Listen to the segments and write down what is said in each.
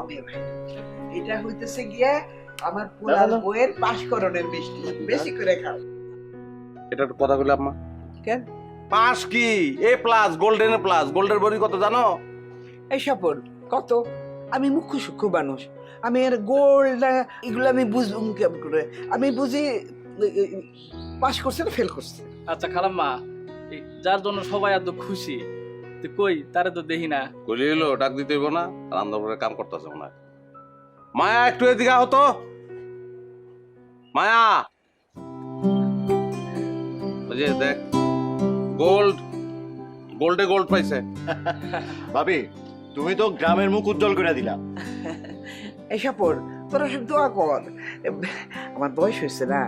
কমে ভাই। এটা হইতেছে গিয়া আমার পোলার বইয়ের পাশকরণের মিষ্টি, বেশি করে খাও। এটা একটু কথা বলে আম্মা। কেন? পাস কি এ প্লাস গোল্ডেন প্লাস, গোল্ডের বড়ি কত জানো? এই সফল কত? আমি মুখ্য সূক্ষ্ম মানুষ, আমি এর গোল্ড এগুলো আমি বুঝবো কেমন করে? আমি বুঝি পাস করছে না ফেল করছে। আচ্ছা খালাম্মা, যার জন্য সবাই এত খুশি, তো কই তারে তো দেখি না। কইলে এলো ডাক দিতে হইব না, রান্না করে কাম করতেছে মনে হয়। মায়া একটু এদিকে হতো, মায়া ওই যে দেখ গোল্ড, গোল্ডে গোল্ড পাইছে। ভাবি তুমি তো গ্রামের মুখ উজ্জ্বল করে দিলা। এই সফল তোরা সব দোয়া কর, আমার বয়স হয়েছে না,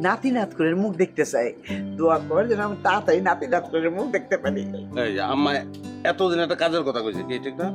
নাতি নাত করে মুখ দেখতে চাই, দোয়া কর যেন আমি তাড়াতাড়ি নাতি নাত করে মুখ দেখতে পারি। এই যে আম্মা এতদিন একটা কাজের কথা কইছে, কি ঠিক না?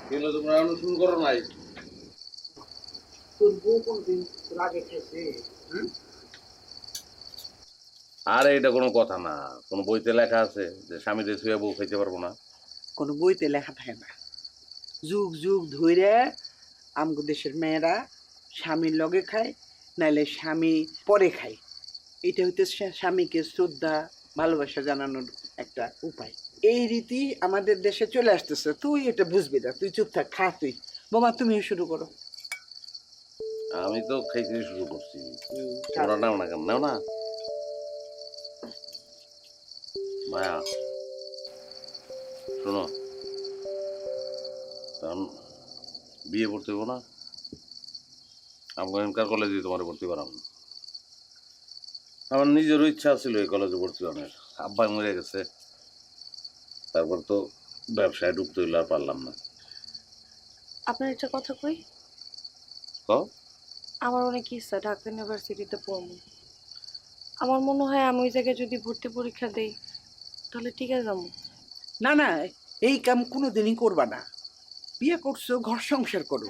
কিন্তু তোমরা এখনো শুরু করো নাই। তোর বউ কোনদিন তোর আগে খেয়েছে? আরে এটা কোনো কথা না, কোন বইতে লেখা আছে যে স্বামীদের ছুঁয়ে বউ খাইতে পারবো না? কোনো বইতে লেখা থাকে না। যুগ যুগ ধরে আমগো দেশের মেয়েরা স্বামীর লগে খায়, নাইলে স্বামী পরে খায়। এটা হইতেছে স্বামীকে শ্রদ্ধা ভালোবাসা জানানোর একটা উপায়। এই রীতি আমাদের দেশে চলে আসতেছে, তুই এটা বুঝবি না, তুই চুপ থাক, খা তুই। বোমা তুমিও শুরু করো। আমি তো খাইতে শুরু করছি, তোমরা নাও না কেন? নাও না মায়া, শোনো, তখন বিয়ে করতে হবো না, আমাকে এমকার কলেজে তোমার ভর্তি করাম। আমার নিজেরও ইচ্ছা ছিল এই কলেজে ভর্তি হওয়ার, আব্বা মরে গেছে, তারপর তো ব্যবসায় ঢুকতে হইলে আর পারলাম না। আপনার একটা কথা কই, কও। আমার অনেক ইচ্ছা ঢাকা ইউনিভার্সিটিতে পড়বো। আমার মনে হয় আমি ওই জায়গায় যদি ভর্তি পরীক্ষা দেই তাহলে ঠিক আছে যাবো। না না, এই কাম কোনোদিনই করবা না। বিয়ে করছো, ঘর সংসার করো।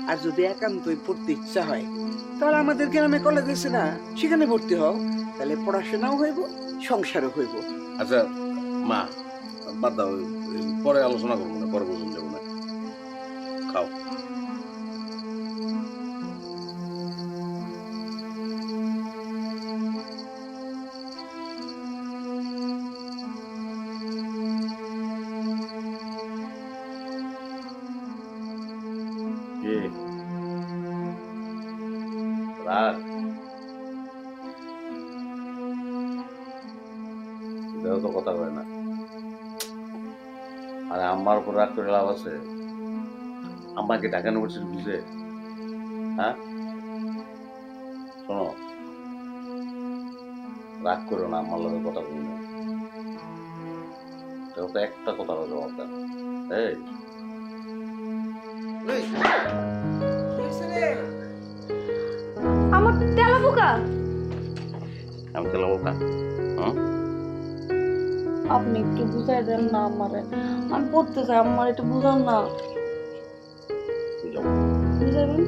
আর যদি একান্তই পড়তে ইচ্ছা হয় তাহলে আমাদের গ্রামে কলেজ আছে না, সেখানে ভর্তি হও, তাহলে পড়াশোনাও হইব, সংসারও হইব। আচ্ছা মা, বাদ দাও, পরে আলোচনা করবো না, পরে বুঝুন যাবো না, খাও। রাগ তো কথা কয় না, আরে আম্মার উপর রাগ করে লাভ আছে? আম্মাকে ঢাকা ইউনিভার্সিটি বুঝে? হ্যাঁ শোনো, রাগ করো না, আম্মার লোকের কথা বলি না, তো একটা কথা জবাব দেন। এই আমার তেলা পোকা। আমি তেলা বোকা? আপনি একটু বুঝাই দেন না আমারে, আমি পড়তে চাই, আমার একটু বুঝান না। বুঝাবো জানেন?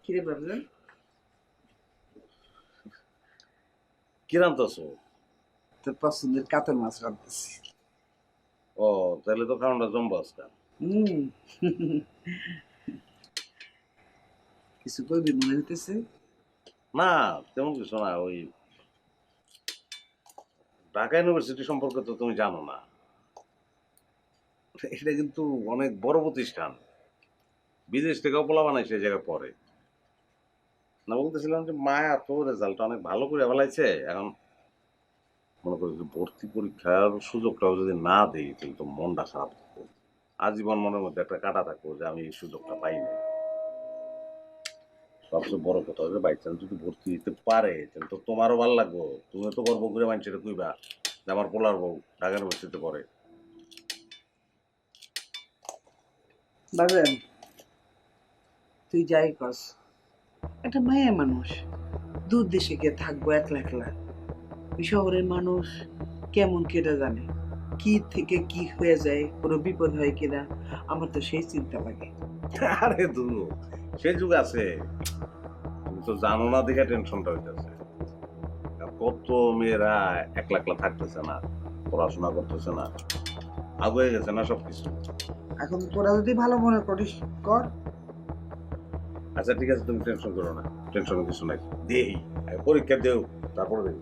কিরে ভাবলেন? কি রান্তাছো? তোর পছন্দের কাতল মাছ রাঁধতেছি। ও তাহলে তো খাওয়াটা জমবো আজকাল। হুম। কিছু করবি মনে হইতেছে? না তেমন কিছু না, ওই ঢাকা ইউনিভার্সিটি সম্পর্কে তো তুমি জানো না, এটা কিন্তু অনেক বড় প্রতিষ্ঠান, বিদেশ থেকেও পোলা বানায় সেই জায়গায় পড়ে। না বলতেছিলাম যে মায়া তো রেজাল্ট অনেক ভালো করে ফেলাইছে, এখন মনে করি যে ভর্তি পরীক্ষার সুযোগটাও যদি না দিই তাহলে তো মনটা খারাপ থাকবো, আজীবন মনের মধ্যে একটা কাটা থাকবো যে আমি এই সুযোগটা পাইনি। সবচেয়ে বড় কথা হচ্ছে বাই চান্স যদি ভর্তি দিতে পারে তাহলে তো তোমারও ভালো লাগবো, তুমিও তো গর্ব করে মানুষের কইবা যে আমার পোলার বউ ঢাকা ইউনিভার্সিটিতে পড়ে। ভাবেন তুই যাই কস, একটা মায়া মানুষ, দূর দেশে গিয়ে থাকবো একলা একলা। ওই শহরের মানুষ কেমন কেটা জানে, কি থেকে কি হয়ে যায়, কোনো বিপদ হয় কিনা, আমার তো সেই চিন্তা লাগে। আরে দূর সে যুগ আছে, তুমি তো জানো না দেখে টেনশনটা হইতেছে। কত মেয়েরা একলা একলা থাকতেছে না, পড়াশোনা করতেছে না, আগুয়ে গেছে না সবকিছু। এখন তোরা যদি ভালো মনে করিস কর। আচ্ছা ঠিক আছে, তুমি টেনশন করো না, টেনশনের কিছু নাই, দেই পরীক্ষা দেও তারপরে দেই।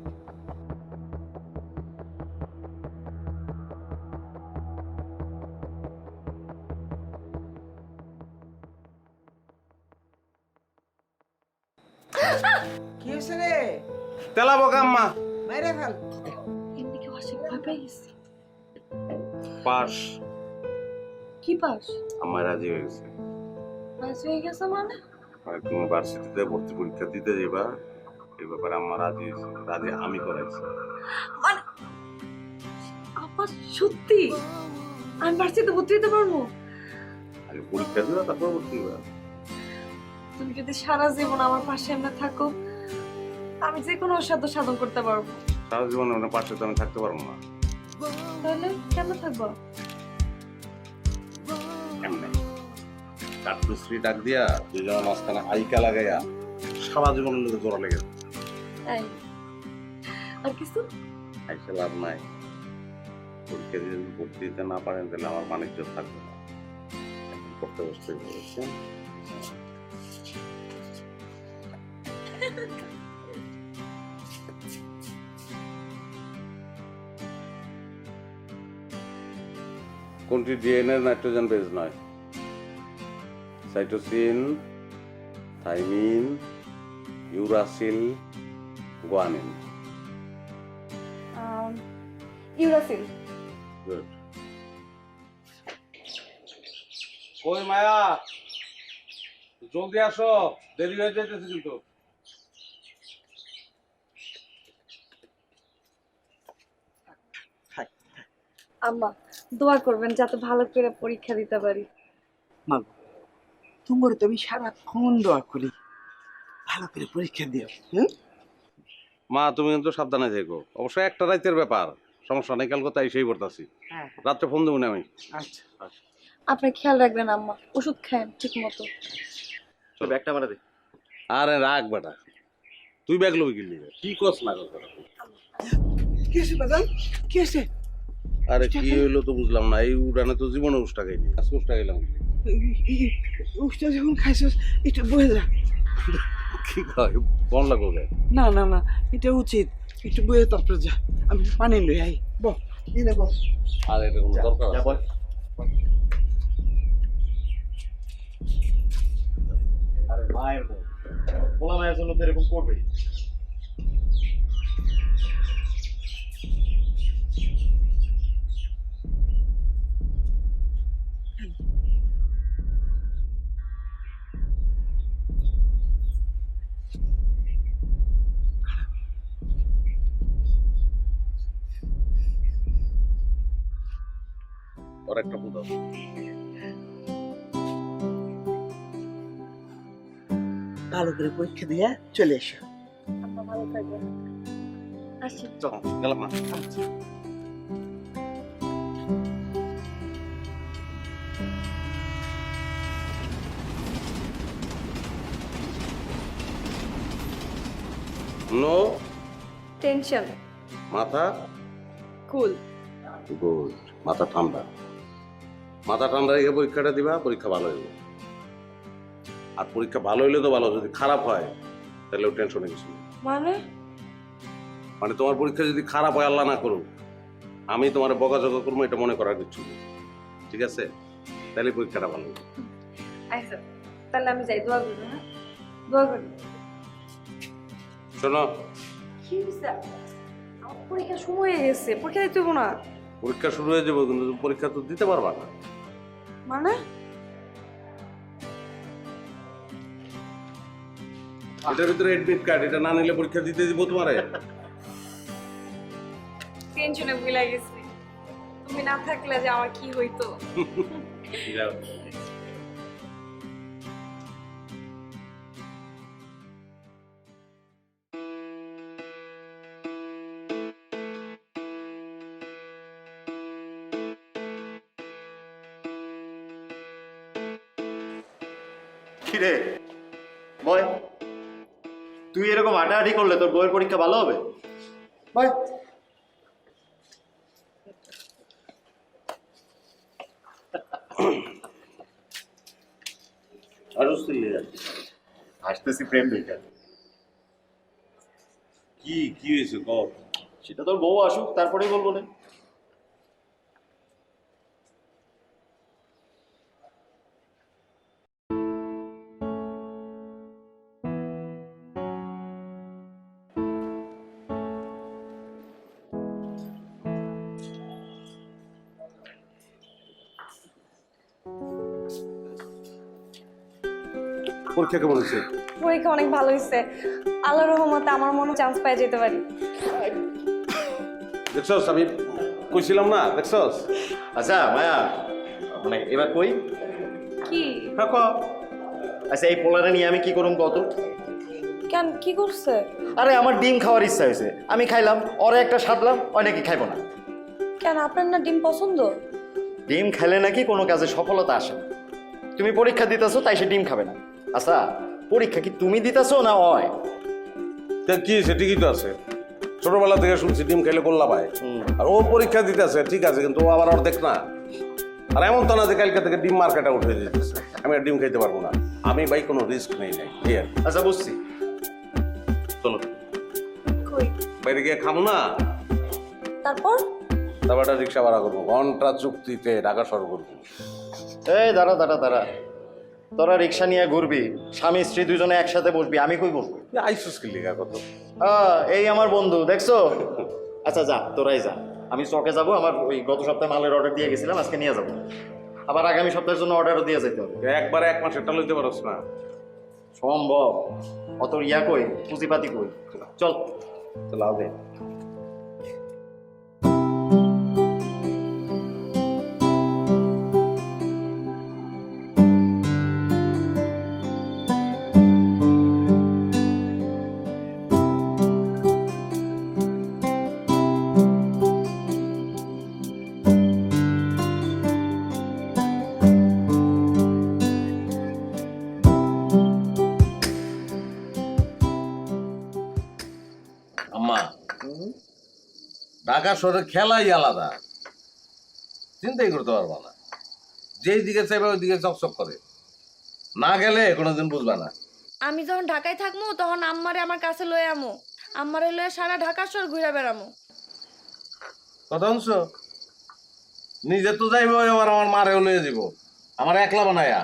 কি হয়েছে রে? তেলাবো কাম্মা মাইরে ফেল। এমনি কেউ আসে, ভয় পেয়ে গেছি। পাস, কি পাস? আমার রাজি হয়ে গেছে। পাস হয়ে গেছে মানে? মানে তুমি ভার্সিটিতে ভর্তি পরীক্ষা দিতে যাবা, এই ব্যাপারে আমার রাজি হয়েছে, রাজি আমি করাইছি। মানে আপা সত্যি আমি ভার্সিটিতে ভর্তি হতে পারবো? আগে পরীক্ষা দিবা তারপর ভর্তি হবা। তুমি যদি সারা জীবন আমার পাশে এমনি থাকো, আমি যে কোনো অসাধ্য সাধন করতে পারবো। সারা জীবনে ওনার পাশে তো আমি থাকতে পারবো না। তাহলে কেমন থাকবো? এমনি কাটুশ্রী ডাক দিয়া দুজনের মাঝখানে আইকা লাগাইয়া সারা জীবনের লোকে জোড়া লেগে যাবে। তাই আর কিছু? আইসা লাভ নাই, পরীক্ষা দিয়ে যদি ভর্তি দিতে না পারেন তাহলে আমার বাণিজ্য থাকবে না, এখন করতে বসতে বলেছেন। কোনটি ডিএনএ নাইট্রোজেন বেজ নয়, cytosine, thymine, uracil, guanine. Uracil. Good. কই মায়া, জলদি আসো, দেরি হয়ে যাইতেছে কিন্তু। আম্মা দোয়া করবেন যাতে ভালো করে পরীক্ষা দিতে পারি। মাগো, তোমার তো আমি সারাক্ষণ দোয়া করি ভালো করে পরীক্ষা দিও। মা তুমি কিন্তু সাবধানে থেকো, অবশ্যই একটা রাতের ব্যাপার, সমস্যা নেই, কাল কথা এসেই পড়তাছি, হ্যাঁ রাত্রে ফোন দেবো না আমি। আচ্ছা আপনি খেয়াল রাখবেন আম্মা, ওষুধ খান ঠিক মতো। চলো একটা বাড়া দে। আরে রাখ বেটা, তুই ব্যাগ লবি কিনলি, কি কস না কস? কি হয়েছে বাজান, কি হয়েছে? আরে কি হইলো তো বুঝলাম না, এই উড়ানে তো জীবনে উষ্টা খাইনি, আজকে উষ্টা খাইলাম। উষ্টা যখন খাইছিস একটু বয়ে যা। কি কয় কোন লাগলো রে? না না না, এটা উচিত, একটু বয়ে তারপরে যা, আমি পানি লই আই। বল দিনে বল। আর এটা কোনো দরকার আছে? আরে মায়ের মন, পোলা মায়ের জন্য তো এরকম করবে। ওর একটা বুঝাও। ভালো করে পরীক্ষা দিয়ে চলে এসো। আম্মা ভালো থাকবেন। আসি। চল গেলাম মা। নো টেনশন মাথা কুল। গুড, মাথা ঠান্ডা। মাথা ঠান্ডা রেখে পরীক্ষাটা দিবা, পরীক্ষা ভালো হইবে। আর পরীক্ষা ভালো হইলে তো ভালো, যদি খারাপ হয় তাহলেও টেনশনে কিছু নেই। মানে তোমার পরীক্ষা যদি খারাপ হয়, আল্লাহ না করুক, আমি তোমার বকাঝকা করবো, এটা মনে করার কিছু নেই। ঠিক আছে? তাহলে পরীক্ষাটা ভালো হবে। আচ্ছা তাহলে আমি যাই, দোয়া করবো। হ্যাঁ দোয়া করবো। শোনো, কি হইছে? আমার পরীক্ষার সময় হয়ে গেছে, পরীক্ষা দিতে হবো না? পরীক্ষা শুরু হয়ে যাবে, কিন্তু তুমি পরীক্ষা তো দিতে পারবা না। মানে এটার ভিতরে এডমিট কার্ড, এটা না নিলে পরীক্ষা দিতে দিব তোমারে। টেনশনে ভুলে গেছি, তুমি না থাকলে যে আমার কি হইতো। যাও। কিরে বয়, তুই এরকম হাঁটাহাঁটি করলে তোর বইয়ের পরীক্ষা ভালো হবে? বয়। আর উস্তিলে আসতেছি প্রেম দেখা। কি কি হয়েছে কও? সেটা তোর বউ আসুক, তারপরেই বলবো না। পরীক্ষা কেমন হয়েছে? পরীক্ষা অনেক ভালো হয়েছে, আল্লাহর রহমতে আমার মনে চান্স পাই যেতে পারি। দেখছস, আমি কইছিলাম না? দেখছস? আচ্ছা মায়া, মানে এবার কই? কি হ্যাঁ ক। আচ্ছা এই পোলারে নিয়ে আমি কি করুম কত? কেন, কি করছে? আরে আমার ডিম খাওয়ার ইচ্ছা হয়েছে, আমি খাইলাম, ওরে একটা সাধলাম, ওই নাকি খাইবো না। কেন, আপনার না ডিম পছন্দ? ডিম খাইলে নাকি কোনো কাজে সফলতা আসে না। তুমি পরীক্ষা দিতেছো তাই সে ডিম খাবে না। আচ্ছা পরীক্ষা কি তুমি দিতেছো না হয়? তা কি হয়েছে? ঠিকই তো আছে, ছোটবেলা থেকে শুনছি ডিম খেলে গোল্লা পায়। আর ও পরীক্ষা দিতে আছে, ঠিক আছে, কিন্তু ও আবার অর্ধেক না। আর এমন তো না যে কালকে থেকে ডিম মার্কেটে উঠে যেতেছে, আমি আর ডিম খাইতে পারবো না। আমি ভাই কোনো রিস্ক নেই নাই। এই আর কি। আচ্ছা বুঝছি, চলো কই বাইরে গিয়ে খাবো না, তারপর? তারপর একটা রিক্সা ভাড়া করবো, ঘন্টা চুক্তিতে ঢাকা শহর করবো। এই দাঁড়া দাঁড়া দাঁড়া, তোরা রিক্সা নিয়ে ঘুরবি, স্বামী স্ত্রী দুজনে একসাথে বসবি, আমি কই বসবো? আইসুস কি লিগা কত? এই আমার বন্ধু, দেখছো? আচ্ছা যা, তোরাই যা, আমি চকে যাবো। আমার ওই গত সপ্তাহে মালের অর্ডার দিয়ে গেছিলাম, আজকে নিয়ে যাবো। আবার আগামী সপ্তাহের জন্য অর্ডারও দিয়ে যেতে হবে। একবারে এক মাসেরটা লইতে পারস না? সম্ভব? অত ইয়া কই, পুঁজিপাতি কই? চল চল হবে। আম্মা, ঢাকা শহরের খেলাই আলাদা, চিন্তাই করতে পারবা না। যেই দিকে চাইবে ওই দিকে চকচক করে, না গেলে কোনোদিন বুঝবা না। আমি যখন ঢাকায় থাকবো তখন আম্মারে আমার কাছে লয়ে আমো, আম্মারে লয়ে সারা ঢাকা শহর ঘুরে বেড়ামো। কথা শুনছো? নিজে তো যাইবে, আবার আমার মারেও লয়ে যাব, আমার একলা বানায়া।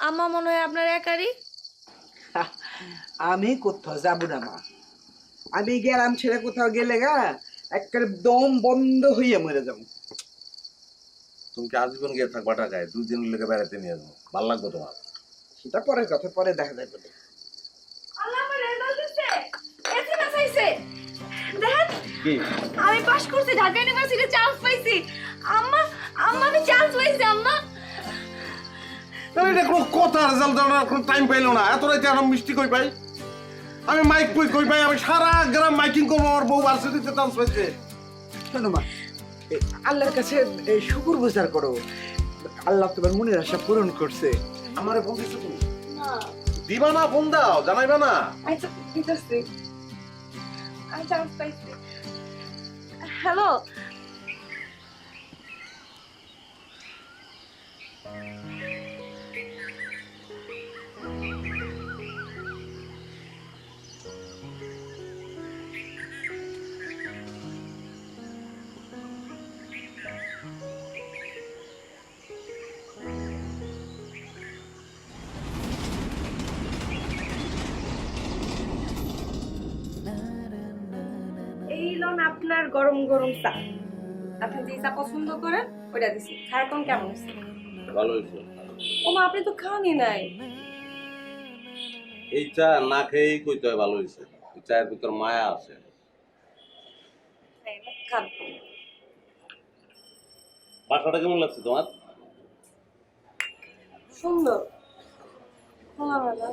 আম্মা মনে হয় আপনার একারই। আমি কোথাও যাবো না মা, আমি গেলাম ছেড়ে কোথাও গেলে গা একেবারে দম বন্ধ হইয়া মরে যাবো। তুমি কি আজীবন গিয়ে থাকবা ঢাকায়? 2 দিন লেগে বেড়াতে নিয়ে যাবো, ভালো লাগবে তোমার? সেটা পরের কথা, পরে দেখা যাবে। আমি পাশ করছি, ঢাকা ইউনিভার্সিটি চান্স পাইছি। আম্মা আম্মা আমি চান্স পাইছি আম্মা। আরে এটা কোনো কথা, রেজাল্ট দেওয়ার কোনো টাইম পাইলো না, এত রাইতে এখন মিষ্টি কই পাই, আমি মাইক কই পাই, আমি সারা গ্রাম মাইকিং করবো, আমার বউ ভার্সিটিতে চান্স পাইছে। শোনো মা, আল্লাহর কাছে শুকুর গুজার করো, আল্লাহ তোমার মনের আশা পূরণ করছে। আমারে ফোন দিছো তুমি? না দিবা না, ফোন দাও, জানাইবা না? আচ্ছা ঠিক আছে, আমি চান্স পাইছি। হ্যালো এই লোন আপনার গরম গরম চা, আপনি যে চা পছন্দ করেন ওইটা দিছি, খায় কোন কেমন আছে? ভালো হয়েছে। ও মা আপনি তো খাওনি নাই। এই চা না খেয়েই কইতে হয় ভালো হয়েছে, এই চায়ের ভিতর মায়া আছে। খান। বাসাটা কেমন লাগছে তোমার? সুন্দর খোলামেলা।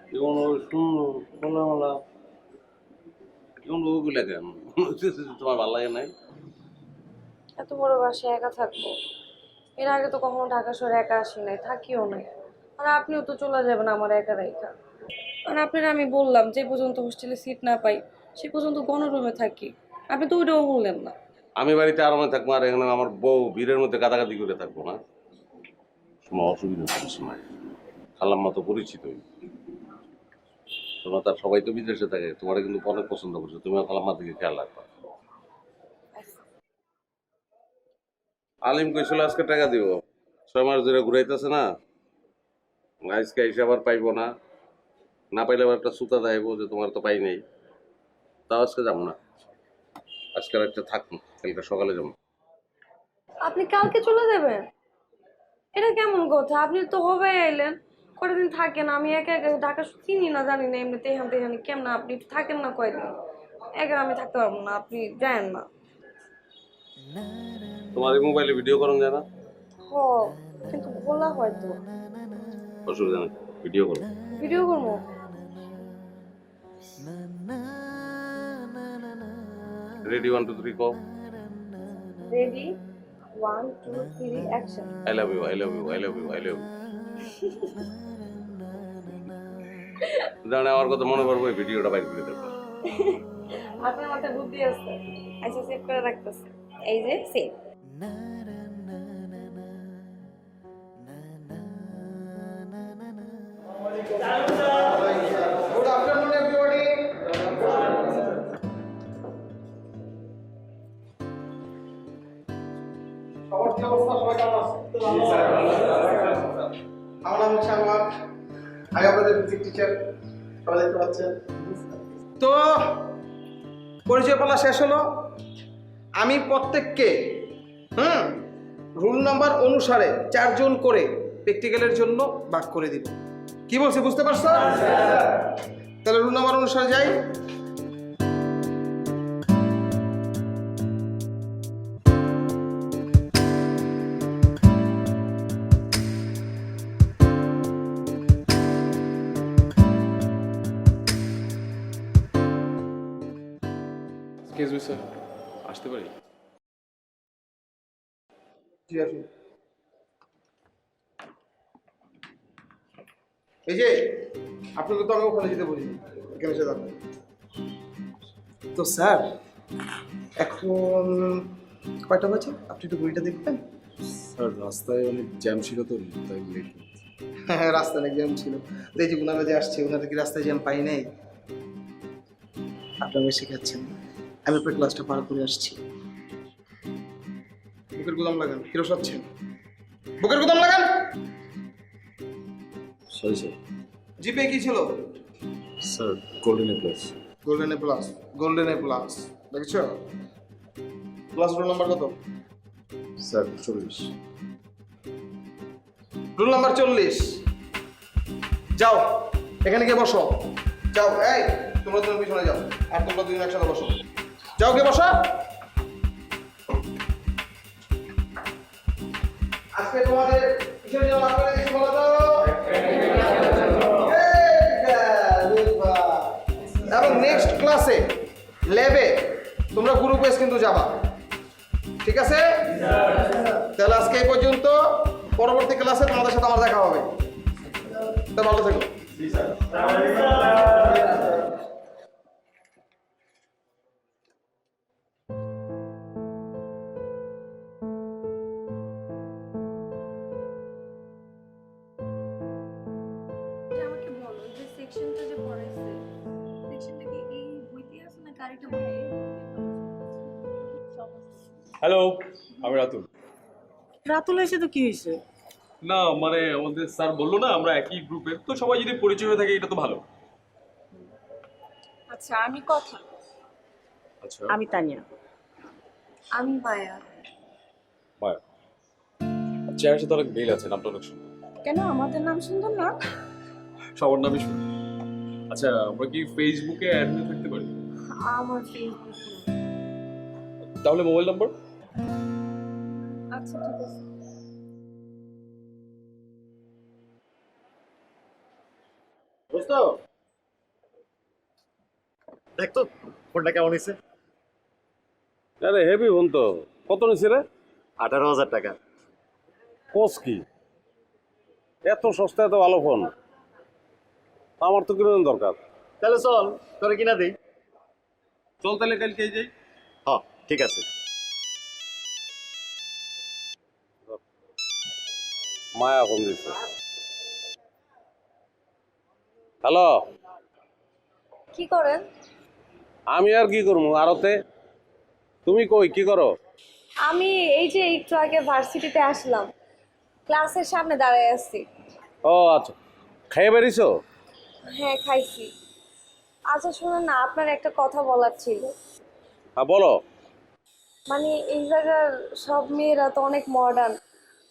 কেমন সুন্দর খোলামেলা, কেমন ওগুলা কেন তোমার ভালো লাগে নাই? এত বড় বাসায় একা থাকবো, এর আগে তো কখনো ঢাকা শহরে একা আসি নাই, থাকিও নাই। আর আপনিও তো চলে যাবেন আমার একা রেখা। আর আপনারা আমি বললাম যে পর্যন্ত হোস্টেলে সিট না পাই সে পর্যন্ত গণরুমে থাকি, আপনি তো ওইটাও বললেন না। আমি বাড়িতে আরামে থাকবো, আর এখানে আমার বউ ভিড়ের মধ্যে গাদাগাদি করে থাকবো না? কোনো অসুবিধা কিছু নাই, খালাম মতো পরিচিতই তোমার, তার সবাই তো বিদেশে থাকে, তোমার কিন্তু অনেক পছন্দ করছো, তুমি খালাম্মার দিকে খেয়াল রাখবা। আলিম কইছিল আজকে টাকা দিব, 6 মাস ধরে ঘুরাইতেছে না, আজকে এসে আবার পাইবো না, না পাইলে আবার একটা সুতা দেখাইবো যে তোমার তো পাই নাই, তাও আজকে যাবো না, আজকে একটা থাকবো, কালকে সকালে যাবো। আপনি কালকে চলে যাবেন? এটা কেমন কথা? আপনি তো হবে আইলেন, কয়দিন থাকেন? আমি একা একা ঢাকা চিনি না, জানি না এমনিতে এখান থেকে কেমন, আপনি একটু থাকেন না কয়দিন? একা আমি থাকতে পারবো না, আপনি যান না। তোমার এই মোবাইলে ভিডিও করুন যায় না? হ কিন্তু বলা হয়তো। অসুবিধা নেই, ভিডিও করো। ভিডিও করবো? রেডি 1 2 3 কও। Ready 1 2 3 action. I love you, I love you, I love you, I love you. জানে আমার কথা মনে পড়বে, ভিডিওটা বাইর করে দেবো। আপনার মাথায় বুদ্ধি আছে, আচ্ছা সেভ করে রাখতেছে, এই যে সেভ। Good afternoon, everybody. সবার কি অবস্থা? সবাই কেমন আছে? আমার নাম হচ্ছে আমার, আমি আপনাদের ফিজিক্স টিচার, সবাই দেখতে পাচ্ছেন। তো পরিচয় পালা শেষ হলো। আমি প্রত্যেককে রুল নাম্বার অনুসারে 4 জন করে প্র্যাকটিক্যালের জন্য ভাগ করে দিব। কি বলছি বুঝতে পারছো? তাহলে রুল নাম্বার অনুসারে যাই। এক্সকিউজ মি স্যার, আসতে পারি? জি আসুন। এই যে আপনাকে তো আমি ওখানে যেতে বলি, এখানে এসে দাঁড়ান। তো স্যার এখন কয়টা বাজে? আপনি একটু ঘড়িটা দেখবেন? স্যার রাস্তায় অনেক জ্যাম ছিল তো, তাই লেট। হ্যাঁ রাস্তায় অনেক জ্যাম ছিল। তো এই যে ওনারা যে আসছে, ওনারা কি রাস্তায় জ্যাম পাই নাই? আপনারা শেখাচ্ছেন, আমি আপনার ক্লাসটা পার করে আসছি। বুকের গুদাম লাগান, কিরো সাচ্ছেন? বুকের গুদাম লাগান। Sorry sir. জিপে কি ছিল? Sir golden A plus. Golden A plus, golden A plus দেখছো? ক্লাস রোল নাম্বার কত? স্যার 40। Roll number 40। যাও এখানে গিয়ে বসো। যাও, এই তোমরা তুমি পিছনে যাও, আর তোমরা দুজন একসাথে বসো। যাও গিয়ে বসো। আজকে তোমাদের কিসের জন্য আজকে কিছু বলো তো? এবং নেক্সট ক্লাসে ল্যাবে তোমরা গ্রুপ ওয়াইজ কিন্তু যাবা, ঠিক আছে? তাহলে আজকে এই পর্যন্ত, পরবর্তী ক্লাসে তোমাদের সাথে আমার দেখা হবে। তো ভালো থেকো। আমাকে বলো যে সেকশনটা যে পড়াইছে সেকশনটা কি এই বইতে আছে না আরেকটা বই? হ্যালো, আমি রাতুল। রাতুল এসে তো কি হয়েছে? না মানে আমাদের স্যার বললো না আমরা একই গ্রুপের, তো সবাই যদি পরিচয় হয়ে থাকে এটা তো ভালো। আচ্ছা আমি কথা, আচ্ছা আমি তানিয়া। আমি মায়া। মায়া, চেহারা সাথে অনেক মিল আছে, নামটা অনেক সুন্দর। কেন আমাদের নাম সুন্দর না? সবার নামই সুন্দর। আচ্ছা আমরা কি ফেসবুকে অ্যাড হয়ে থাকতে পারি? আমার ফেসবুক। তাহলে মোবাইল নাম্বার? আচ্ছা ঠিক আছে। দোস্ত দেখ তো ফোনটা কেমন হয়েছে। আরে হেভি ফোন তো। কত নিছে রে? 18,000 টাকা। কোস কি এত সস্তা এত ভালো ফোন? আমার তো কিরকম দরকার। তাহলে চল তোরে কিনা দেই। চল তাহলে কালকে যাই। হ্যাঁ ঠিক আছে। মায়া ফোন দিচ্ছে। হ্যালো, কি করেন? আমি আর কি করবো আরতে? তুমি কই কি করো? আমি এই যে একটু আগে ভার্সিটিতে আসলাম, ক্লাসের সামনে দাঁড়ায় আছি। ও আচ্ছা, খেয়ে বেরিয়েছো? হ্যাঁ খাইছি। আচ্ছা শুনুন না, আপনার একটা কথা বলার ছিল। হ্যাঁ বলো। মানে এই জায়গার সব মেয়েরা তো অনেক মডার্ন,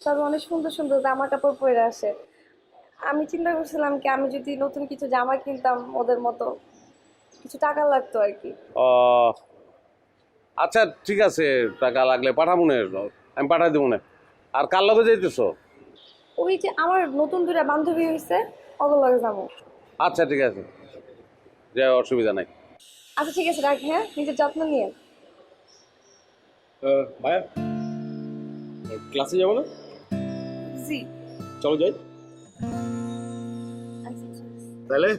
সব অনেক সুন্দর সুন্দর জামা কাপড় পরে আসে। আমি চিন্তা করছিলাম কি আমি যদি নতুন কিছু জামা কিনতাম ওদের মতো, কিছু টাকা লাগতো আর কি। ও আচ্ছা ঠিক আছে, টাকা লাগলে পাঠাবো না, আমি পাঠাই দেবো না। আর কার লগে যাইতেছো? ওই যে আমার নতুন দুটা বান্ধবী হয়েছে, ওদের লগে যাবো। আচ্ছা ঠিক আছে, যে অসুবিধা নাই। আচ্ছা ঠিক আছে রাখি, হ্যাঁ নিজের যত্ন নিয়ে। মায়া ক্লাসে যাবো না? জি। চলো যাই। তাহলে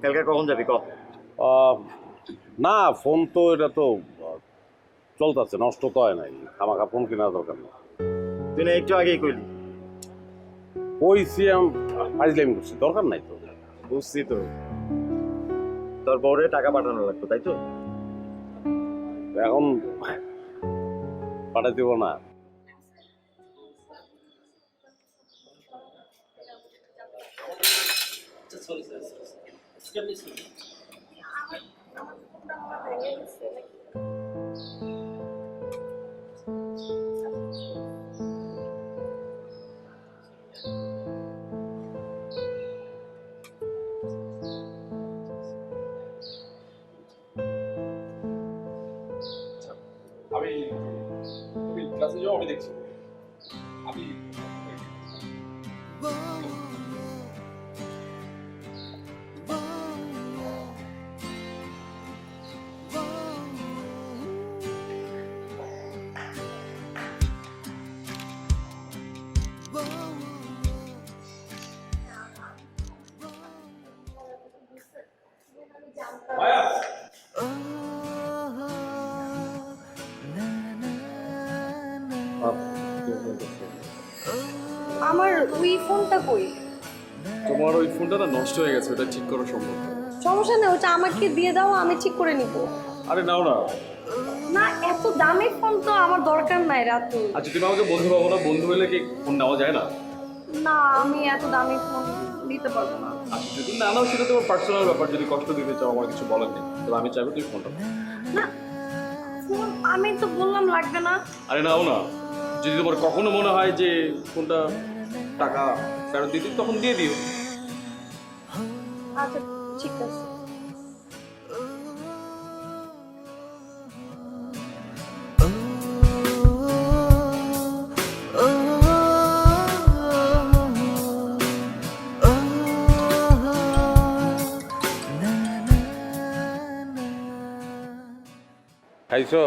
কালকে কখন যাবি ক? না ফোন তো এটা তো চলতেছে, নষ্ট তো হয় নাই, আমাকে ফোন কেনার দরকার নেই। তুই না একটু আগেই কইলি। কইছি ফাইজলামি করছি, দরকার নাই তো। বুঝছি তো, তোর বউরে টাকা পাঠানো লাগতো তাই তো? এখন পাঠাই দিব না। আমি তুমি ক্লাসে যাও, আমি দেখছি। আমি মায়া আমার ওই ফোনটা কই? তোমার ওই ফোনটা না নষ্ট হয়ে গেছে, ওটা ঠিক করা সম্ভব না। সমস্যা নেই, ওটা আমাকে দিয়ে দাও, আমি ঠিক করে নিব। আরে নাও না। না এত দামি ফোন তো আমার দরকার নাই রাতুল। আচ্ছা তুমি আমাকে বন্ধু পাবো না, বন্ধু হলে কি ফোন নেওয়া যায় না? না আমি এত দামি ফোন নিতে পারবো না। আচ্ছা যদি না নাও সেটা তোমার পার্সোনাল ব্যাপার, যদি কষ্ট দিতে চাও আমার কিছু বলার নেই, তবে আমি চাইবো তুমি ফোনটা নাও। না ফোন আমি তো বললাম লাগবে না। আরে নাও না, যদি তোমার কখনো মনে হয় যে ফোনটা টাকা ফেরত দিতে তখন দিয়ে দিও। আচ্ছা ঠিক আছে। oh, oh, oh. খাইছো?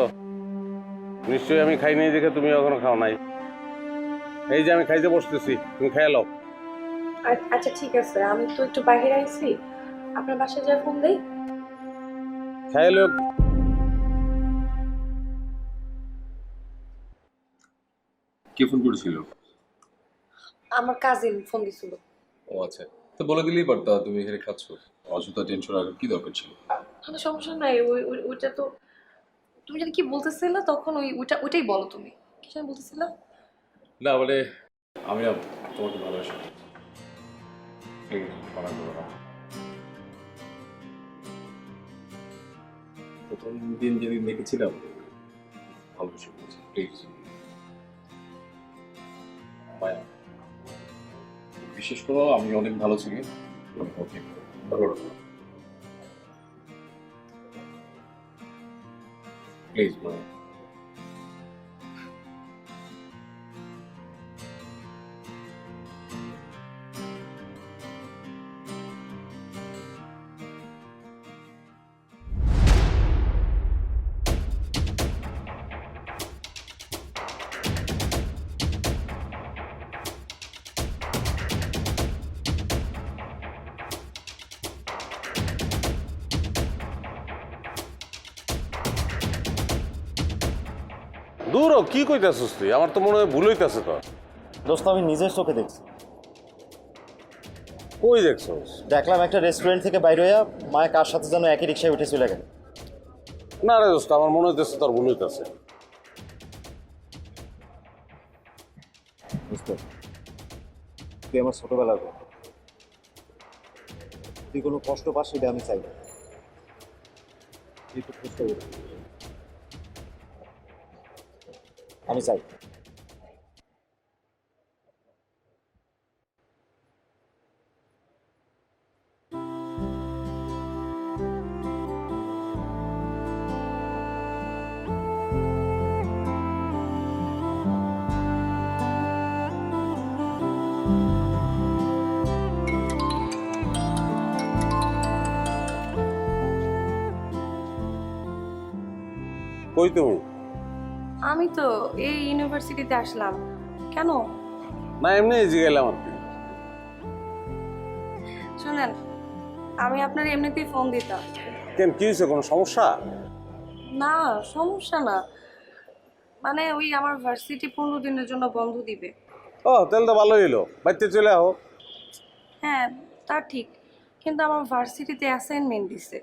নিশ্চয়ই আমি খাই নাই দেখে তুমি এখনো খাও নাই। এই যে আমি খাইতে বসতেছি, তুমি খাই লও। আচ্ছা ঠিক আছে, আমি তো একটু বাইরে আইছি, আপনার বাসায় যা ফোন দেই। খাই লও। কে ফোন করেছিল? আমার কাজিন ফোন দিছিল। ও আচ্ছা, তো বলে দিলেই পারতা তুমি এখানে খাচ্ছ। অযথা টেনশন রাখার কি দরকার ছিল? কোনো সমস্যা নাই, ওইটা তো তুমি জানি কি বলতেছিলে তখন, ওইটাই বলো তুমি। কি যেন বলতেছিলা? না মানে আমি না তোমাকে ভালোবাসি। প্লিজ মানা করো না। প্রথম দিন যেদিন দেখেছিলাম ভালোবেসে বলছি, প্লিজ মায়া, বিশেষ করে আমি অনেক ভালো ছিলাম। ওকে প্লিজ মায়া। দূর হ, কি কইতাছিস তুই? আমার তো মনে হয় ভুল হইতাছে তো। দোস্ত আমি নিজের চোখে দেখছি। কই দেখছস? দেখলাম একটা রেস্টুরেন্ট থেকে বাইরে হইয়া মায়ের কার সাথে যেন একই রিক্সায় উঠে চলে গেল। না রে দোস্ত, আমার মনে হইতেছে তোর ভুল হইতাছে। বুঝতে তুই আমার ছোটবেলার বন্ধু। তুই কোনো কষ্ট পাস সেটা আমি চাই না। তুই একটু কষ্ট কর। আমি চাই। কই তুমি? আমি তো এই ইউনিভার্সিটিতে আসলাম। কেন? না এমনি জিগাইলাম আর কি। শুনেন, আমি আপনার এমনিতেই ফোন দিতাম। কেন, কি হয়েছে? কোনো সমস্যা? না সমস্যা না, মানে ওই আমার ভার্সিটি 15 দিনের জন্য বন্ধ দিবে। ও তাহলে তো ভালোই হলো, বাড়িতে চলে আও। হ্যাঁ তা ঠিক, কিন্তু আমার ভার্সিটিতে অ্যাসাইনমেন্ট দিছে।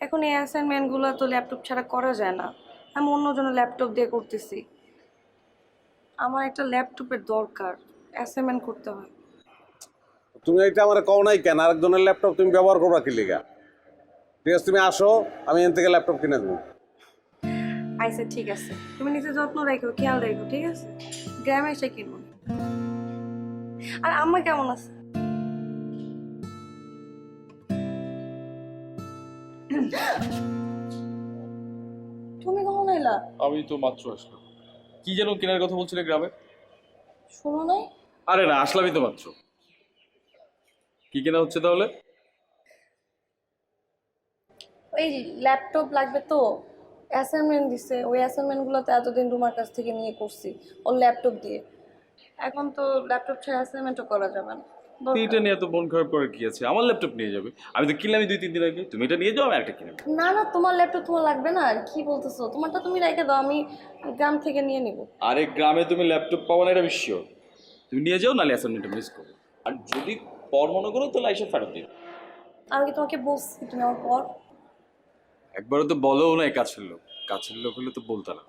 এখন এই অ্যাসাইনমেন্টগুলো তো ল্যাপটপ ছাড়া করা যায় না। আমি অন্যজনের ল্যাপটপ দিয়ে করতেছি। আমার একটা ল্যাপটপের দরকার, অ্যাসাইনমেন্ট করতে হয়। তুমি এটা আমার কও নাই কেন? আরেকজনের ল্যাপটপ তুমি ব্যবহার করবা কি লিগা? ঠিক আছে, তুমি আসো, আমি এখান থেকে ল্যাপটপ কিনে দেবো। আচ্ছা ঠিক আছে, তুমি নিজের যত্ন রাখো, খেয়াল রাখো, ঠিক আছে? গ্রামে এসে কিনবো। আর আম্মা কেমন আছে? তুমি কখন এলা? আমি তো মাত্র আসলাম। কি যেন কেনার কথা বলছিলে গ্রামে? শোনো নাই? আরে না, আসলামই তো মাত্র। কি কেনা হচ্ছে তাহলে? ওই ল্যাপটপ লাগবে তো, অ্যাসাইনমেন্ট দিছে। ওই অ্যাসাইনমেন্টগুলো তো এতদিন রুমার কাছ থেকে নিয়ে করছি ওর ল্যাপটপ দিয়ে। এখন তো ল্যাপটপ ছাড়া অ্যাসাইনমেন্টও করা যাবে না। এটা নিয়ে এত মন খারাপ করার কি আছে? আমার ল্যাপটপ নিয়ে যাবে, আমি তো কিনলামই 2-3 দিন আগে। তুমি এটা নিয়ে যাও, আমি একটা কিনে নেবো। না না, তোমার ল্যাপটপ তোমার লাগবে না। আর কি বলতেছো? তোমারটা তুমি রেখে দাও, আমি গ্রাম থেকে নিয়ে নিব। আরে গ্রামে তুমি ল্যাপটপ পাবো না এটা বিশ্ব। তুমি নিয়ে যাও, নাহলে অ্যাসাইনমেন্টটা মিস করো। আর যদি পর মনে করো তাহলে এসে ফেরত দিও। আমি কি তোমাকে বলছি তুমি আমার পর? একবারও তো বলোও না কাছের লোক। কাছের লোক হলে তো বলতে না।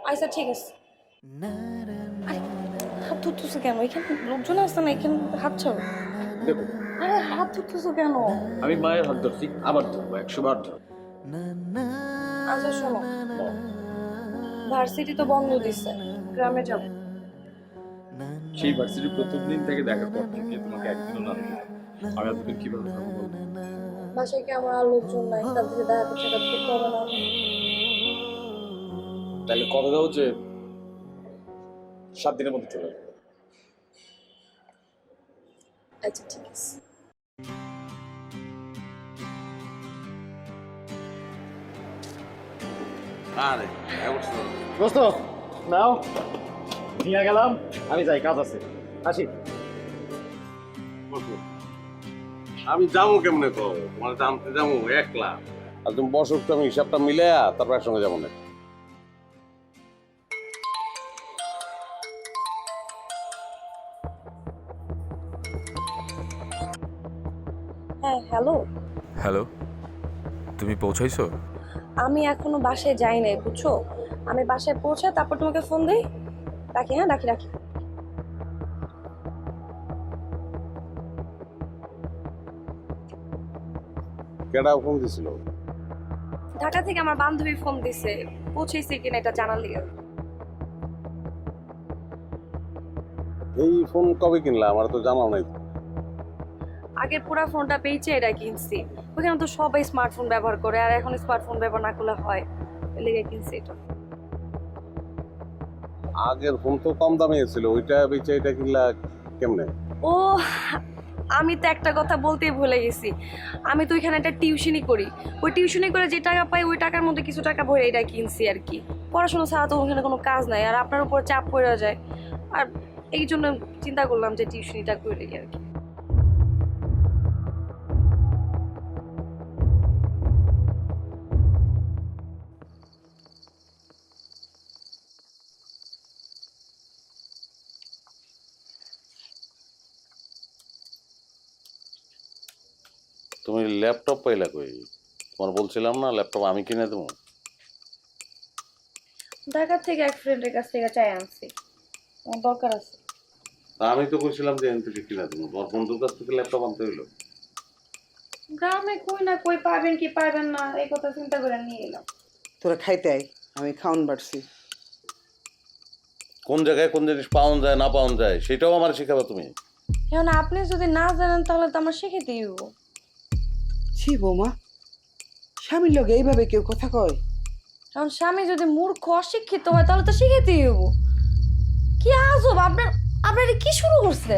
আচ্ছা ঠিক আছে। আরে, হাত ধরতেছো কেন? এখানে লোকজন আসছে না, এখানে হাত ছাড়ো। দেখো, আরে হাত ধরতেছো কেন? আমি মায়ের হাত ধরছি, আবার ধরবো, 100 বার ধরবো। আচ্ছা শোনো, ভার্সিটি তো বন্ধ দিচ্ছে, গ্রামে যাব। সেই ভার্সিটির প্রথম দিন থেকে দেখার পর থেকে তোমাকে একদিনও না দেখি। আমি এতদিন কিভাবে থাকবো বলো? বাসায় কি আমার আর লোকজন নাই? তার থেকে দেখা করতে করতে হবে না? তাহলে কথা দাও যে 7 দিনের মধ্যে চলে যাবে। আচ্ছা ঠিক আছে। আরে অবশ্যই। দোস্ত নাও নিয়ে গেলাম, আমি যাই, কাজ আছে, আসি। আমি যাবো কেমনে কো, তোমার জানতে যাবো একলা, আর তুমি বসো একটু, আমি হিসাবটা মিলে তারপর একসঙ্গে যাবো না। হ্যাঁ হ্যালো, হ্যালো, তুমি পৌঁছাইছো? আমি এখনো বাসায় যাই নাই বুঝছো। আমি বাসায় পৌঁছে তারপর তোমাকে ফোন দিই। রাখি, হ্যাঁ রাখি রাখি। কেডা ফোন দিছিল? ঢাকা থেকে আমার বান্ধবী ফোন দিছে, পৌঁছেছি কিনা এটা জানার লিগে। এই ফোন কবে কিনলা, আমার তো জানাও নাই। আগের পুরা ফোনটা পেয়েছে এটা কিনছি, ওখানে তো সবাই স্মার্টফোন ব্যবহার করে, আর এখন স্মার্টফোন ব্যবহার না করলে হয়, এর লেগে কিনছি এটা। আগের ফোন তো কম দামে ছিল, ওইটা বেচে এটা কিনলা কেমনে? ও, আমি তো একটা কথা বলতেই ভুলে গেছি। আমি তো এখানে একটা টিউশনি করি, ওই টিউশনি করে যে টাকা পাই ওই টাকার মধ্যে কিছু টাকা ভরে এটা কিনছি আর কি। পড়াশোনা ছাড়া তো ওখানে কোনো কাজ নাই, আর আপনার উপর চাপ পড়ে যায়, আর এই জন্য চিন্তা করলাম যে টিউশনিটা করে দিই আর কি। তুমি ল্যাপটপ পাইলা কই? তোমার বলছিলাম না ল্যাপটপ আমি কিনে দেবো। ঢাকা থেকে এক ফ্রেন্ডের কাছ থেকে চাই আনছি, আমার দরকার আছে। আমি তো কইছিলাম যে এখান থেকে কিনে দেবো, তোমার বন্ধুর কাছ থেকে ল্যাপটপ আনতে হইলো। গ্রামে কই না কই পাবেন কি পাবেন না এই কথা চিন্তা করে নিয়ে এলাম। তোরা খাইতে আয়, আমি খাওয়ান বাড়ছি। কোন জায়গায় কোন জিনিস পাওয়া যায় না পাওয়া যায় সেটাও আমার শেখাবে তুমি। এখন আপনি যদি না জানেন তাহলে তো আমার শিখে দিব। ছি বৌমা, স্বামীর লগে এইভাবে কেউ কথা কয়? কারণ স্বামী যদি মূর্খ অশিক্ষিত হয় তাহলে তো শিখাইতে হইব। কি আজব, আপনার আপনার কি শুরু করছে?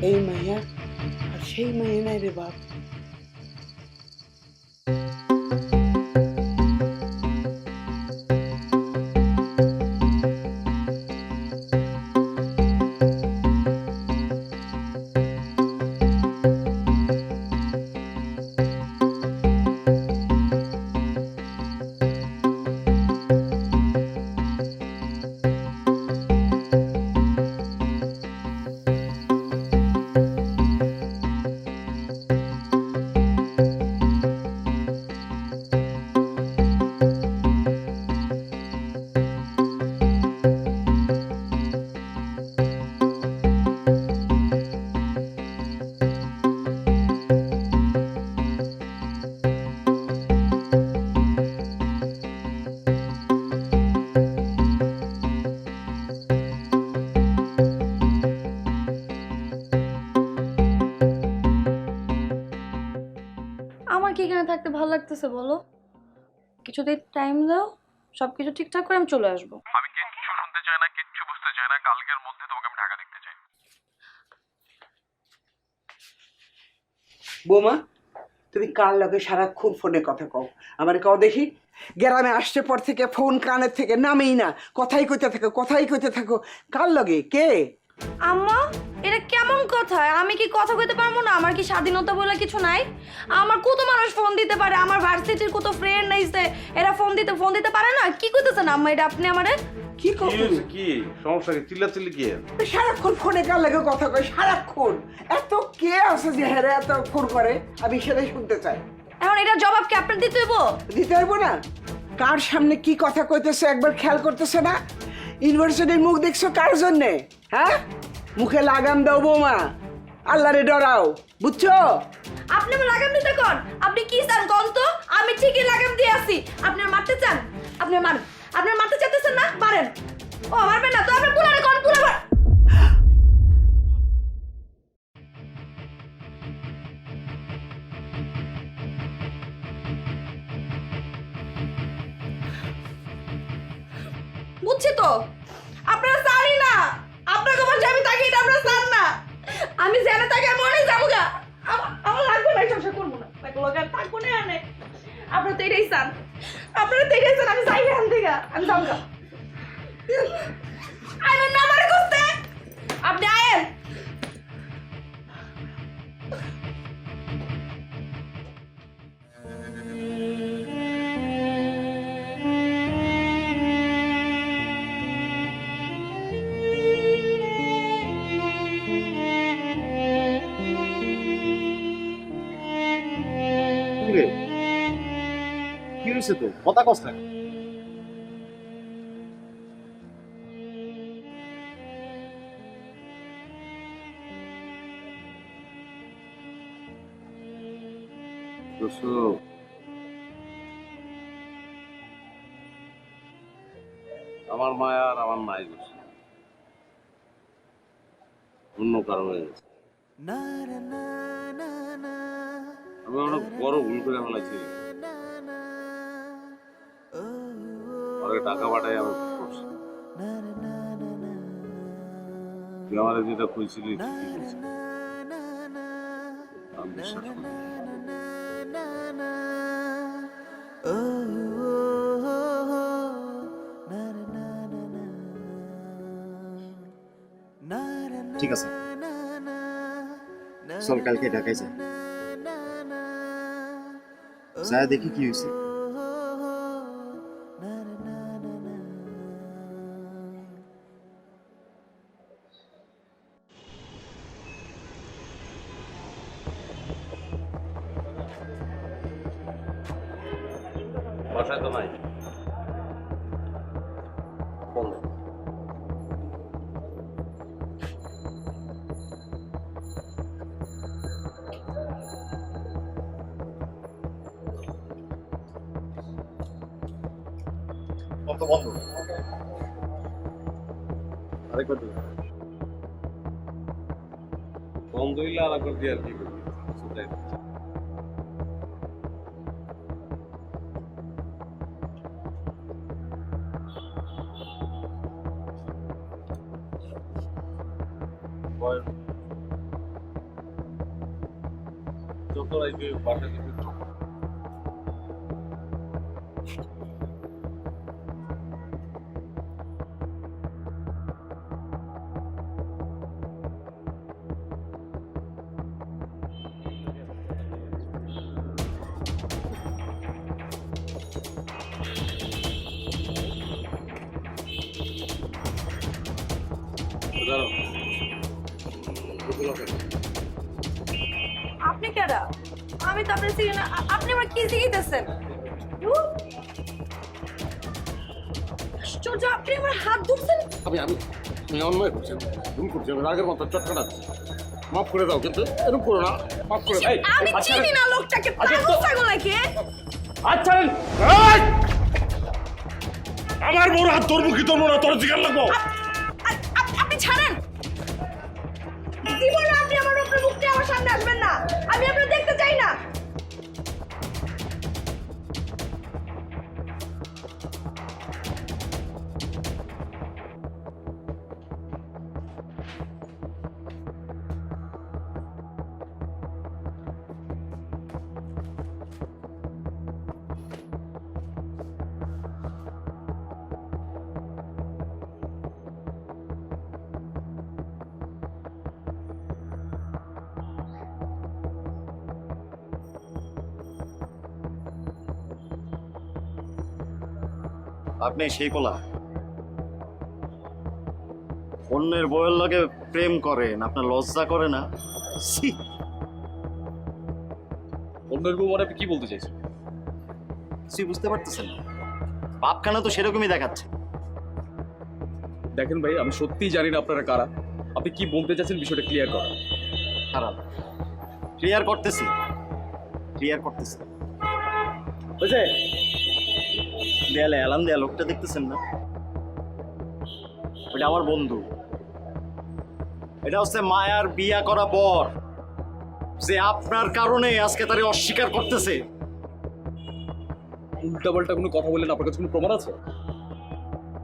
এই মাইয়া আর সেই মাইয়া নাই রে বাপ। আমার কি এখানে থাকতে ভালো লাগতেছে বলো? কিছুদিন টাইম দাও, সবকিছু ঠিকঠাক করে আমি চলে আসবো। আমি কিচ্ছু শুনতে চাই না, কিচ্ছু বুঝতে চাই না, কালকের মধ্যে তোমাকে আমি ঢাকা দেখতে চাই। বৌমা, তুমি কার লগে সারাক্ষণ ফোনে কথা কও? আমার কও দেখি। গ্রামে আসছে পর থেকে ফোন কানের থেকে নামেই না, কথাই কইতে থাকো কথাই কইতে থাকো। কার লগে? কে? আম্মা, এটা কেমন কথা? আমি কি কথা কইতে পারবো না? আমার কি স্বাধীনতা বলে কিছু নাই? আমার কত মানুষ ফোন দিতে পারে, আমার ভার্সিটির কত ফ্রেন্ড নাইছে, এরা ফোন দিতে পারে না? কি কইতেছেন আম্মা এটা আপনি আমারে? কি কি কও? হয়েছে, কি সমস্যা, কি চিল্লাচিল্লি কি? সারাক্ষণ ফোনে কার লাগে কথা কয়? সারাক্ষণ এত কে আছে যে হেরে এত ফোন করে? আমি সেটাই শুনতে চাই। এখন এটা জবাব কি আপনার দিতে হইব? দিতে পারবো না? কার সামনে কি কথা কইতেছে একবার খেয়াল করতেছে না? ইউনিভার্সিটির মুখ দেখছো কার জন্যে? হ্যাঁ, মুখে লাগাম দাও বৌমা, আল্লাহরে ডরাও, বুঝছো? আপনি আমার লাগাম দিতে কোন? আপনি কি চান কোন তো? আমি ঠিকই লাগাম দিয়ে আসি। আপনি মারতে চান? আপনি মারেন। আপনি মারতে চাইতেছেন না? মারেন। ও মারবেন না তো আপনি পুলারে কোন পুলা। বুঝছি তো, আপনারা জানি না আপনাকে বলছি আমি তাকে, এটা আপনারা জান না। আমি জেনে তাকে আমি অনেক যাবো গা, আমার লাগবে না, সংসার করবো না, থাকবো না আনে। আপনারা তো এটাই চান, আপনারা তো এটাই চান আমি যাই এখান থেকে, আমি যাবো গা। আইবেন না আমারে করতে, আপনি আয়েন। কি হয়েছে তো কথা কষ্ট আমার মায়া আর আমার নাই গেছে, অন্য কারণ হয়ে গেছে। আমি অনেক বড় ভুল করে ফেলেছি, অনেক টাকা পাঠাই আমি করছি। তুই আমার যেটা খুঁজছিলি ঠিকই খুঁজছিলি, আমি বিশ্বাস করি। ঠিক আছে, চল কালকে ঢাকায় যাই, যা দেখি কি হয়েছে। বাসায় তো নাই, বন্ধ। তো বন্ধ, আরেকবার দিন। বন্ধ হইলে আরেকবার দিয়ে আর কি করবি, সেটাই। যত রাইতে বাসা কিছু আপনি কেডা? আমি তো আপনার চিনি না, আপনি আমার কি শিখাইতেছেন? আশ্চর্য, আপনি আমার হাত ধরছেন। আমি অন্যায় করছি, ভুল করছি, আমি রাগের মতো চটকাটাচ্ছি। মাফ করে দাও, কিন্তু এরকম করো না, মাফ করে দাও। আমি চিনি না লোকটাকে, পাগল ছাগল নাকি? আচ্ছা আমার বড় হাত ধরবো কি ধরবো না, তোর জিজ্ঞাসা লাগবো। আপনি ছাড়েন, জীবনে আপনি আমার উপরে মুখটা আমার সামনে আসবেন না, আমি আপনার দেখতে চাই না। আপনি সেই পোলা অন্যের বউয়ের লগে প্রেম করেন, আপনার লজ্জা করে না? ছি! অন্যের বউ মানে আপনি কি বলতে চাইছেন? কিছুই বুঝতে পারতেছেন না, বাপখানা তো সেরকমই দেখাচ্ছে। দেখেন ভাই, আমি সত্যিই জানি না আপনারা কারা, আপনি কি বলতে চাচ্ছেন বিষয়টা ক্লিয়ার করা। খারাপ, ক্লিয়ার করতেছি, বুঝছে? দেয়ালে অ্যালার্ম দেয়া লোকটা দেখতেছেন না? ওটা আমার বন্ধু, এটা হচ্ছে মায়ার বিয়া করা বর, যে আপনার কারণে আজকে তারে অস্বীকার করতেছে। উল্টাপাল্টা কোনো কথা বললেন, আপনার কাছে কোনো প্রমাণ আছে?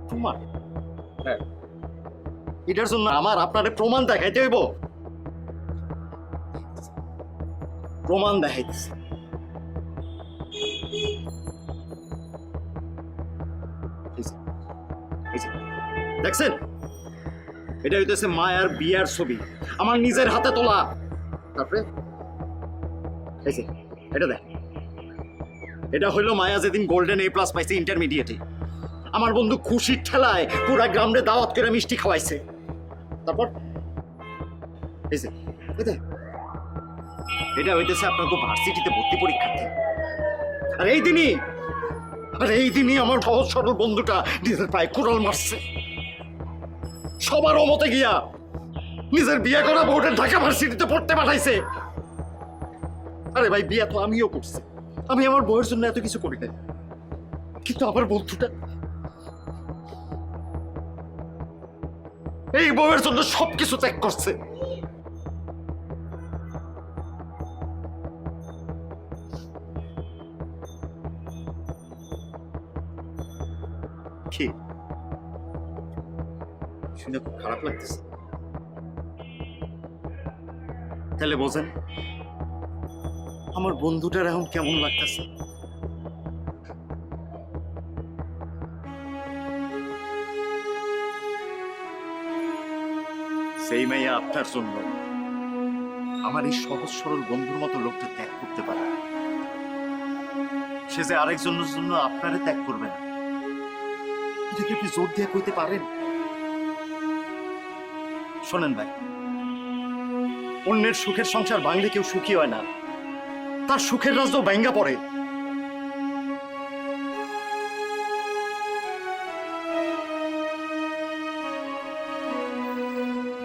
প্রমাণ? হ্যাঁ। এটার জন্য আমার আপনারে প্রমাণ দেখাইতে হইব? প্রমাণ দেখাইতেছে। দেখছেন, এটা হইতেছে মায়ার বিয়ার ছবি, আমার নিজের হাতে তোলা। তারপরে এটা দেখ, এটা হইলো মায়া যেদিন গোল্ডেন A+ পাইছে ইন্টারমিডিয়েটে। আমার বন্ধু খুশির ঠেলায় পুরা গ্রামে দাওয়াত করে মিষ্টি খাওয়াইছে। তারপর এটা হইতেছে আপনার তো ভার্সিটিতে ভর্তি পরীক্ষার্থী। আর এই দিনই আমার সহজ সরল বন্ধুটা নিজের পায়ে কুড়াল মারছে, সবার অমতে গিয়া নিজের বিয়ে করা বোর্ডের ঢাকা ভার্সিটিতে পড়তে পাঠাইছে। আরে ভাই, বিয়ে তো আমিও করছি, আমি আমার বউয়ের জন্য এত কিছু করি নাই, কিন্তু আমার বন্ধুটা এই বউয়ের জন্য সবকিছু ত্যাগ করছে। কি শুনে খুব খারাপ লাগতেছে? তাহলে বোঝেন আমার বন্ধুটার এখন কেমন লাগতেছে। সেই মেয়ে আপনার জন্য আমার এই সহজ সরল বন্ধুর মতো লোকটা ত্যাগ করতে পারে, সে যে আরেকজনের জন্য আপনারে ত্যাগ করবে না, এটাকে আপনি জোর দিয়ে কইতে পারেন? শোনেন ভাই, অন্যের সুখের সংসার ভাঙলে কেউ সুখী হয় না, তার সুখের রাজ্য ভাঙ্গা পড়ে।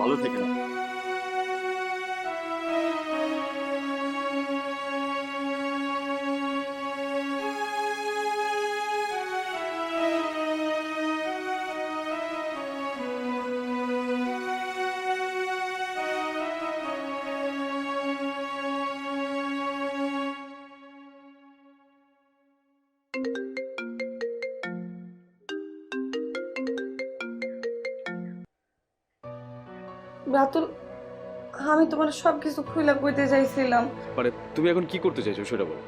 ভালো থেকে না। রাতুল, আমি তোমার সবকিছু খুইলা কইতে চাইছিলাম। মানে তুমি এখন কি করতে চাইছো সেটা বলো।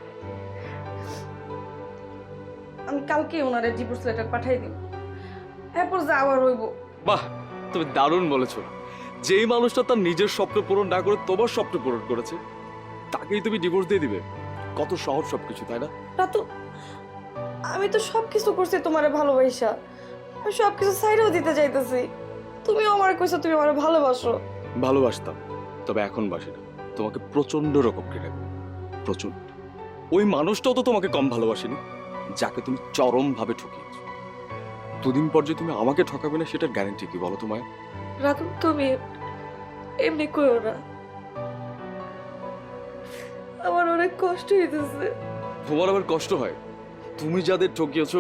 আমি কালকে ওনারে ডিভোর্স লেটার পাঠাই দিব, এরপর যাওয়ার হইব। বাহ, তুমি দারুণ বলেছো। যেই মানুষটা তার নিজের স্বপ্ন পূরণ না করে তোমার স্বপ্ন পূরণ করেছে, তাকেই তুমি ডিভোর্স দিয়ে দিবে? কত সহজ সবকিছু, তাই না? রাতুল, আমি তো সবকিছু করছি তোমারে ভালোবাসা, আমি সবকিছু সাইডেও দিতে চাইতেছি। তুমিও আমার কইছো তুমি আমার ভালোবাসো। ভালোবাসতাম, তবে এখন বাসি না। তোমাকে প্রচন্ড রকম ঘৃণা করি, প্রচন্ড। ওই মানুষটাও তো তোমাকে কম ভালোবাসেনি, যাকে তুমি চরম ভাবে ঠকিয়েছো। দুদিন পর যে তুমি আমাকে ঠকাবে না, সেটার গ্যারান্টি কি বলো তোমায়? রাতুল, তুমি এমনি কইও না, আমার অনেক কষ্ট হইতেছে। তোমার আবার কষ্ট হয়? তুমি যাদের ঠকিয়েছো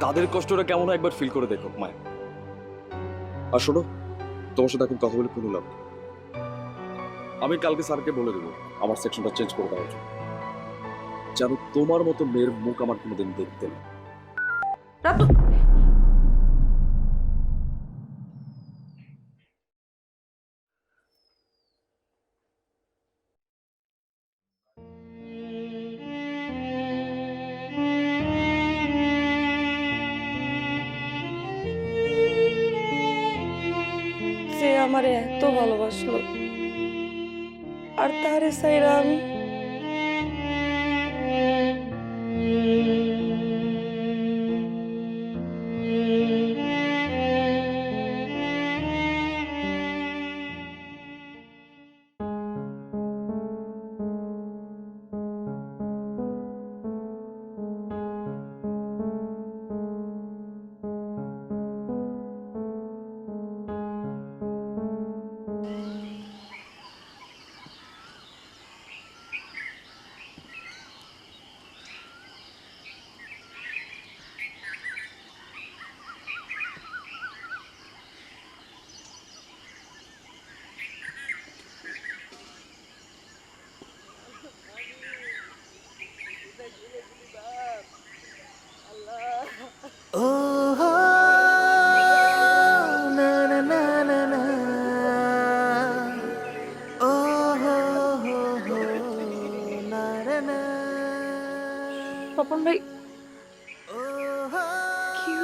তাদের কষ্টটা কেমন হয় একবার ফিল করে দেখো মায়া। আর শোনো, তোমার সাথে এখন কথা বলে কোনো লাভ নেই। আমি কালকে স্যারকে বলে দেবো আমার সেকশনটা চেঞ্জ করে দেওয়ার জন্য, যেন তোমার মতো মেয়ের মুখ আমার কোনোদিন দেখতে না। রাতুল, যে আমারে এত ভালোবাসলো, আর তারে চাইরা আমি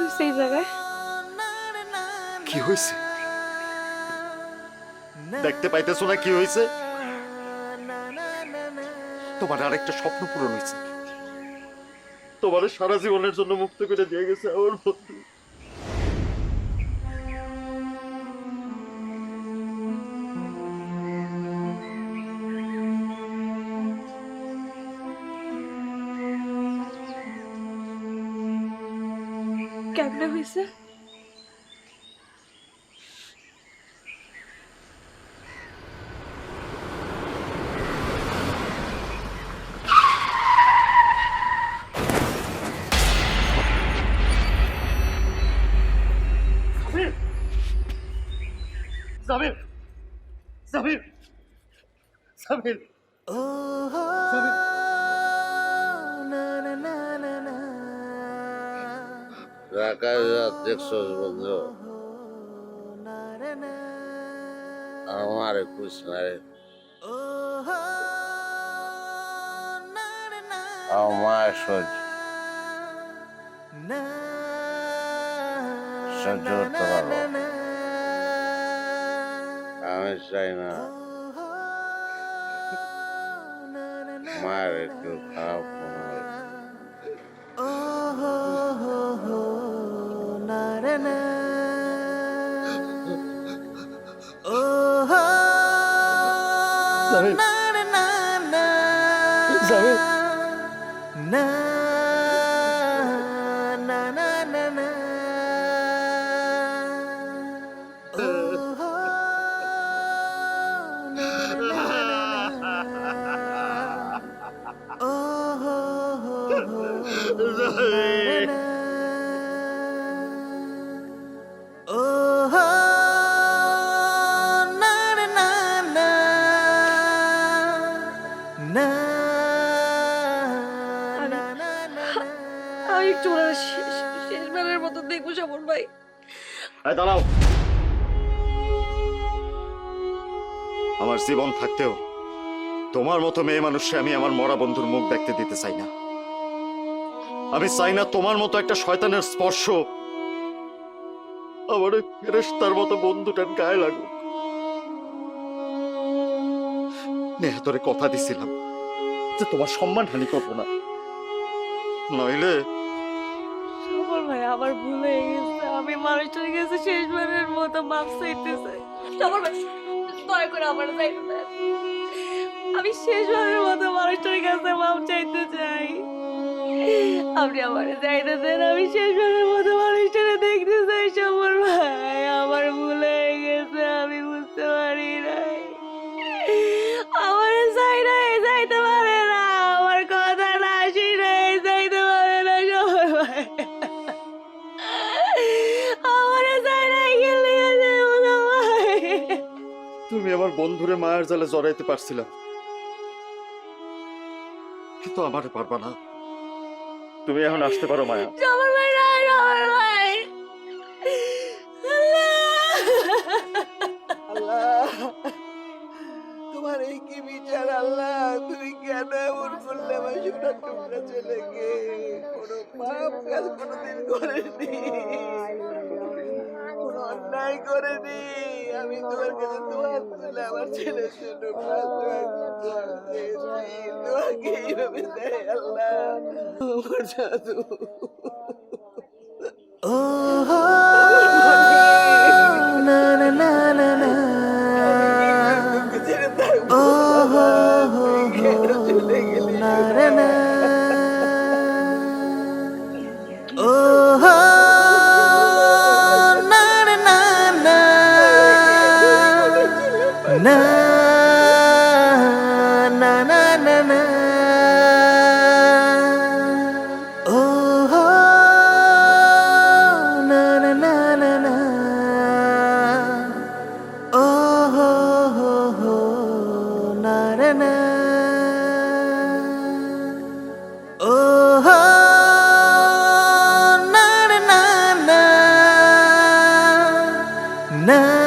হয়েছে এই জায়গায়? কি হয়েছে দেখতে পাইতেছো না কি হয়েছে? তোমার আরেকটা স্বপ্ন পূরণ হয়েছে। তোমার সারা জীবনের জন্য মুক্ত করে দিয়ে গেছে আমার বন্ধু। কেমনে হয়েছে? জামিল, জামিল, জামিল, জামিল। দেখছস বন্ধু, আমার কৃষ্ণ রে, আমার সহ্য করতে পারবো। আমি চাই না মায়ের একটু খারাপ মনে হয়। জামিল, জামিল, আমি একটু শেষবারের মতো দেখবো স্বপন ভাই। এই দাঁড়াও। আমার জীবন থাকতেও তোমার মতো মেয়ে মানুষকে আমি আমার মরা বন্ধুর মুখ দেখতে দিতে চাই না। আমি চাই না তোমার মতো একটা শয়তানের স্পর্শ আমার ওই ফেরেশতার মতো বন্ধুটার গায়ে লাগুক। নেহা তোরে কথা দিছিলাম যে তোমার সম্মান হানি করবো না, নইলে স্বপন ভাই আমার ভুল হয়ে গেছে। আমি মানুষটার কাছে শেষবারের মতো মাফ চাইতে চাই। স্বপন ভাই দয়া করে আমার চাইতে দেন। আমি শেষবারের মতো মানুষটার কাছে মাফ চাইতে চাই। আপনি আমার চাইতে দেন। আমি শেষবারের মতো মানুষটাকে দেখতে চাই। স্বপন ভাই আমার ভুল হয়ে গেছে, আমি বুঝতে পারি নাই। আমার চাই না যাইতে পারে না, আমার কথা না শুনে যাইতে পারে না। স্বপন ভাই আমার চাই না গেলে ভাই। তুমি আমার বন্ধুরে মায়ের জালে জড়াইতে পারছিলা, কিন্তু আমারে পারবা না। তুমি এখন আসতে পারো মায়া। স্বপন ভাই না, স্বপন ভাই। আল্লাহ, তোমার এই কি বিচার আল্লাহ? তুমি কেন এমন করলে? আমার সোনার টুকরা ছেলেকে কোনো পাপ কাজ কোনোদিন করেনি, কোনো অন্যায় করেনি। আমি তোমার কাছে দোয়া করলে আমার ছেলের জন্য তোমাকে এইভাবে দেয় আল্লাহ। আমার জাদু na